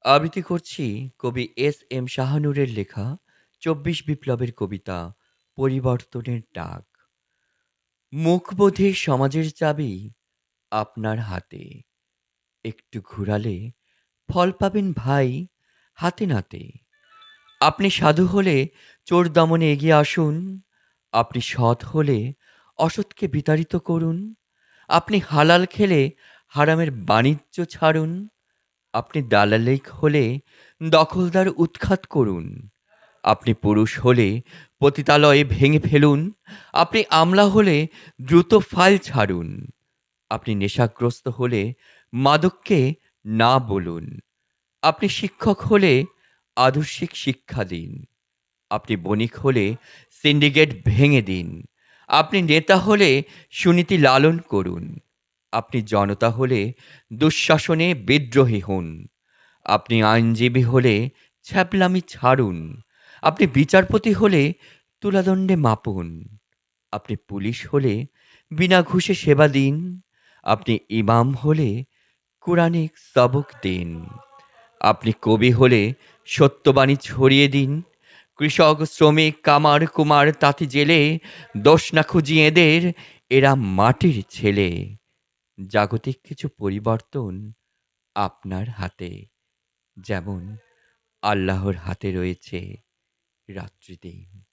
আবৃত্তি করছি কবি এস.এম. শাহনূরের লেখা ২৪ বিপ্লবের কবিতা 'পরিবর্তনের ডাক'। মুখবোধে সমাজের চাবি আপনার হাতে। একটু ঘুরালে ফল পাবেন ভাই হাতে নাতে। আপনি সাধু হলে চোর দমনে এগিয়ে আসুন। আপনি সৎ হলে অসৎকে বিতাড়িত করুন। আপনি হালাল খেলে হারামের বাণিজ্য ছাড়ুন। আপনি দালালিক হলে দখলদার উৎখাত করুন। আপনি পুরুষ হলে পতিতালয়ে ভেঙে ফেলুন। আপনি আমলা হলে দ্রুত ফাইল ছাড়ুন। আপনি নেশাগ্রস্ত হলে মাদককে না বলুন। আপনি শিক্ষক হলে আদর্শিক শিক্ষা দিন। আপনি বণিক হলে সিন্ডিকেট ভেঙে দিন। আপনি নেতা হলে সুনীতি লালন করুন। আপনি জনতা হলে দুঃশাসনে বিদ্রোহী হন। আপনি আইনজীবী হলে ছ্যাবলামি ছাড়ুন। আপনি বিচারপতি হলে তুলাদণ্ডে মাপুন। আপনি পুলিশ হলে বিনা ঘুষে সেবা দিন। আপনি ইমাম হলে কোরআনিক সবক দিন। আপনি কবি হলে সত্যবাণী ছড়িয়ে দিন। কৃষক, শ্রমিক, কামার, কুমার, তাঁতি, জেলে দোষ না খুঁজি এদের, এরা মাটির ছেলে। জাগতিক কিছু পরিবর্তন আপনার হাতে, যেমন আল্লাহর হাতে রয়েছে রাত্রি দিন।